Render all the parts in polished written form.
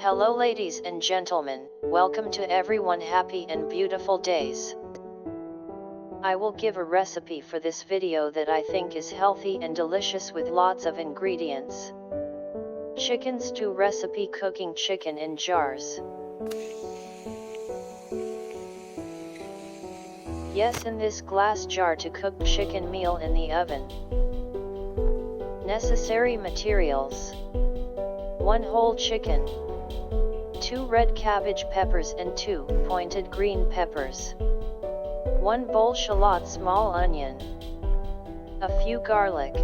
Hello ladies and gentlemen, welcome to everyone happy and beautiful days. I will give a recipe for this video that I think is healthy and delicious with lots of ingredients. Chicken stew recipe: cooking chicken in jars. Yes, in this glass jar to cook chicken meal in the oven. Necessary materials: 1 whole chicken, 2 red cabbage peppers and 2 pointed green peppers, 1 bowl shallot small onion, a few garlic,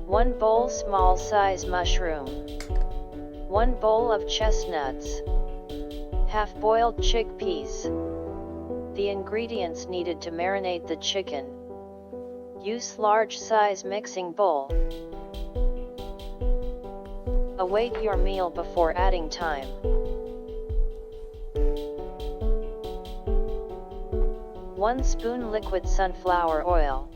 1 bowl small size mushroom, 1 bowl of chestnuts, half boiled chickpeas. The ingredients needed to marinate the chicken: use large size mixing bowl. Await your meal before adding thyme. One spoon liquid sunflower oil.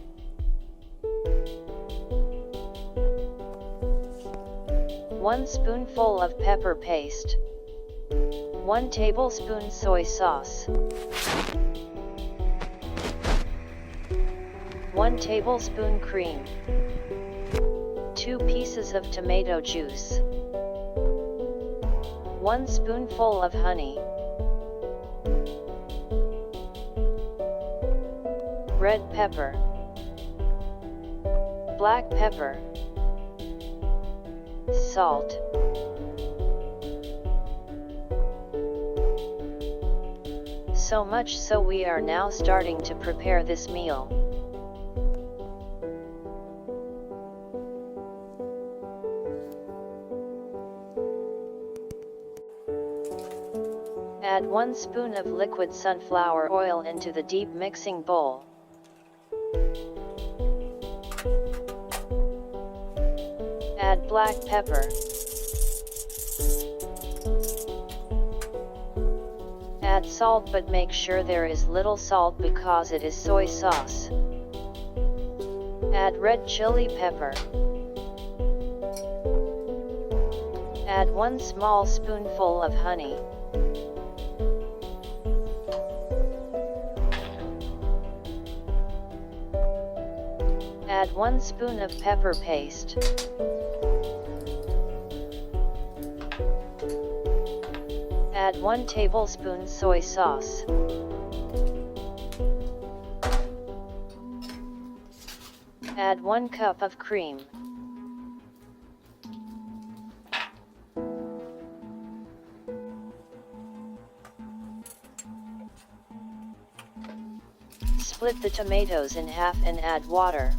1 spoonful of pepper paste. 1 tablespoon soy sauce. 1 tablespoon cream. 2 pieces of tomato juice. 1 spoonful of honey. Red pepper. Black pepper. Salt. So much so we are now starting to prepare this meal. Add 1 spoon of liquid sunflower oil into the deep mixing bowl. Add black pepper. Add salt, but make sure there is little salt because it is soy sauce. Add red chili pepper. Add 1 small spoonful of honey. Add 1 spoon of pepper paste. Add 1 tablespoon soy sauce. Add 1 cup of cream. Split the tomatoes in half and add water.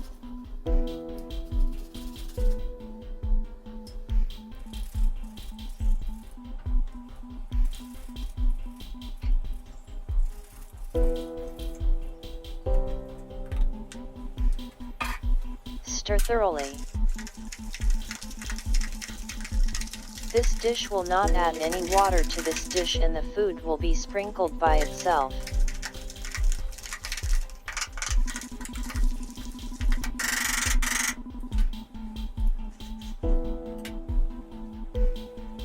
Stir thoroughly. This dish will not add any water to this dish and the food will be sprinkled by itself.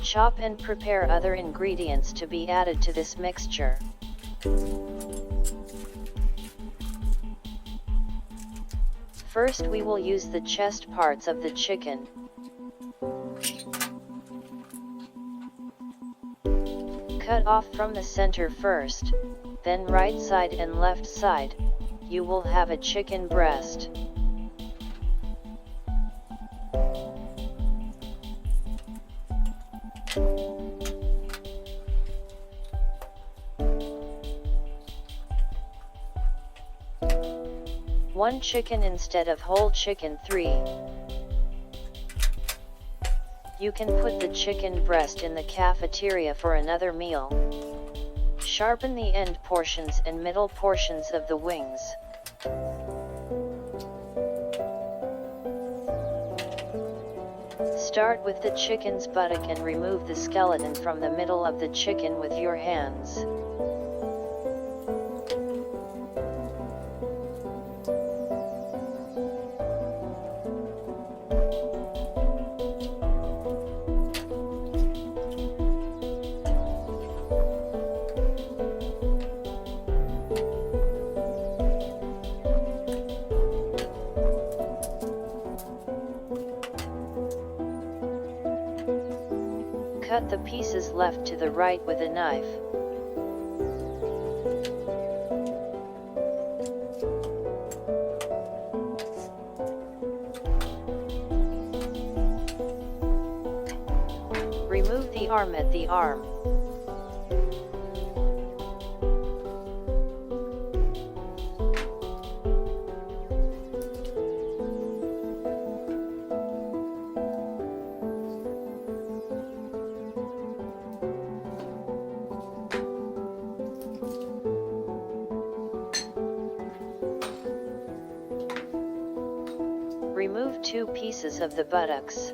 Chop and prepare other ingredients to be added to this mixture. First we will use the chest parts of the chicken. Cut off from the center first, then right side and left side. You will have a chicken breast. One chicken instead of whole chicken 3. You can put the chicken breast in the cafeteria for another meal. Sharpen the end portions and middle portions of the wings. Start with the chicken's buttock and remove the skeleton from the middle of the chicken with your hands. Cut the pieces left to the right with a knife. Remove the arm at the arm. Remove 2 pieces of the buttocks.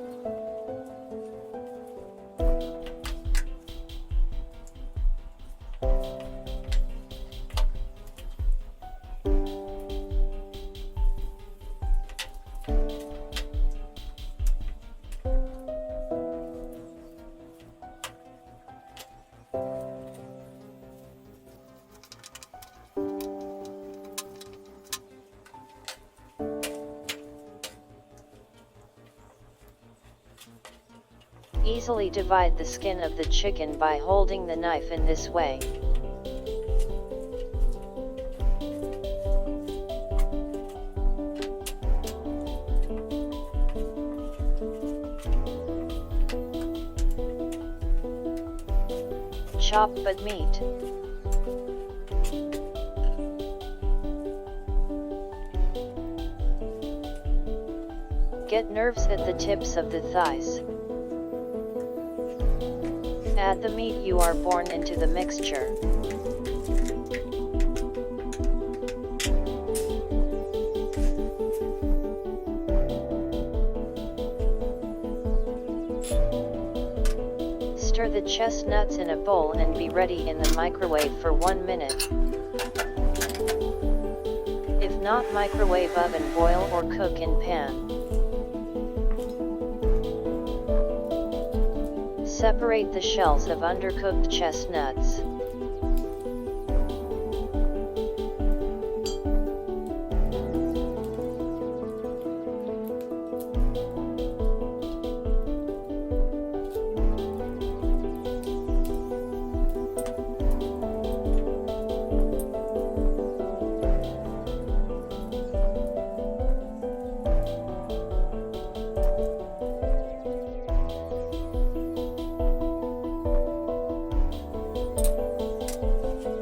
Easily divide the skin of the chicken by holding the knife in this way. Chop but meat. Get nerves at the tips of the thighs. Add the meat you are born into the mixture. Stir the chestnuts in a bowl and be ready in the microwave for 1 minute. If not, microwave oven, boil or cook in pan. Separate the shells of undercooked chestnuts.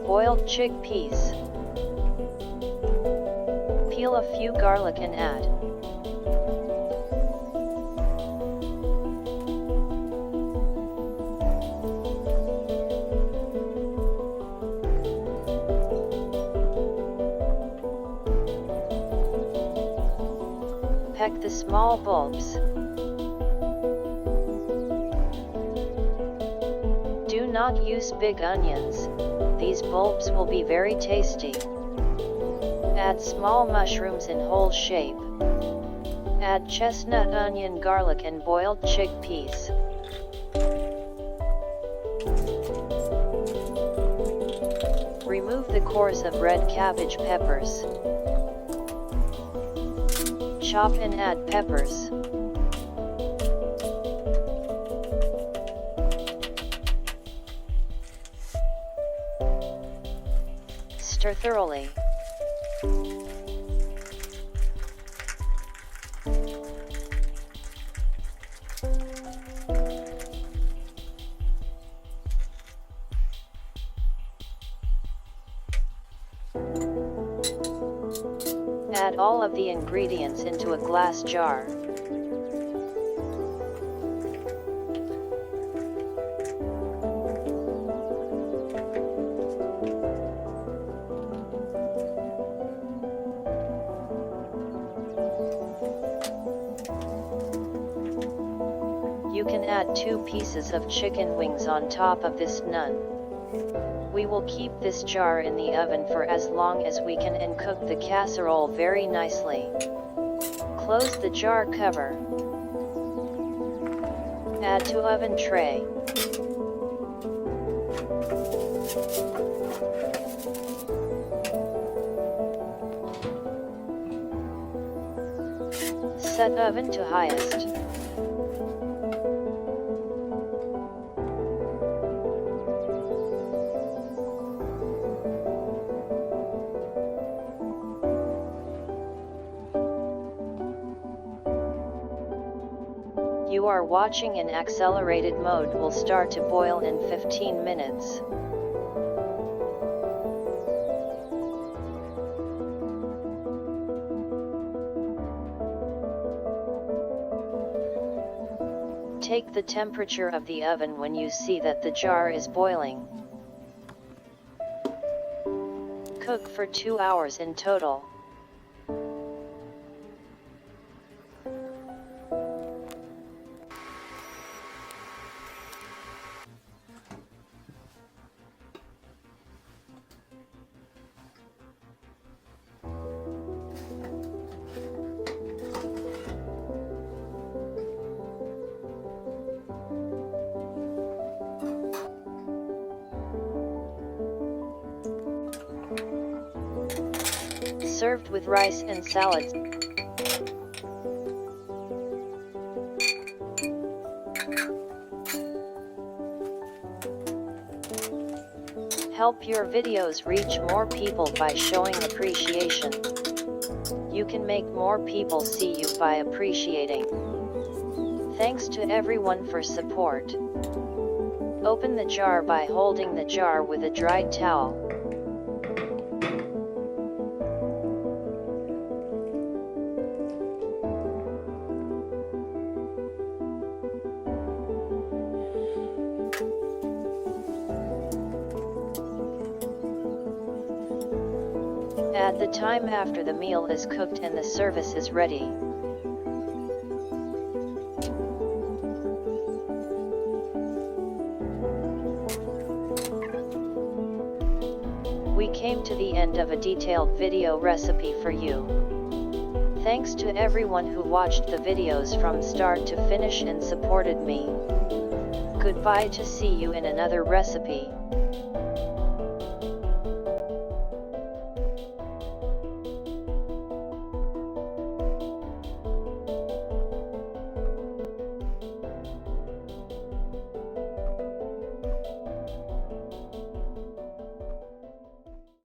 Boiled chickpeas. Peel a few garlic and add. Peck the small bulbs. Do not use big onions. These bulbs will be very tasty. Add small mushrooms in whole shape. Add chestnut, onion, garlic and boiled chickpeas. Remove the cores of red cabbage peppers. Chop and add peppers. Stir thoroughly. Add all of the ingredients into a glass jar. You can add 2 pieces of chicken wings on top of this naan. We will keep this jar in the oven for as long as we can and cook the casserole very nicely. Close the jar cover. Add to oven tray. Set oven to highest. You are watching in accelerated mode will start to boil in 15 minutes. Take the temperature of the oven when you see that the jar is boiling. Cook for 2 hours in total. Served with rice and salads. Help your videos reach more people by showing appreciation. You can make more people see you by appreciating. Thanks to everyone for support. Open the jar by holding the jar with a dried towel. Add the thyme after the meal is cooked and the service is ready. We came to the end of a detailed video recipe for you. Thanks to everyone who watched the videos from start to finish and supported me. Goodbye, to see you in another recipe.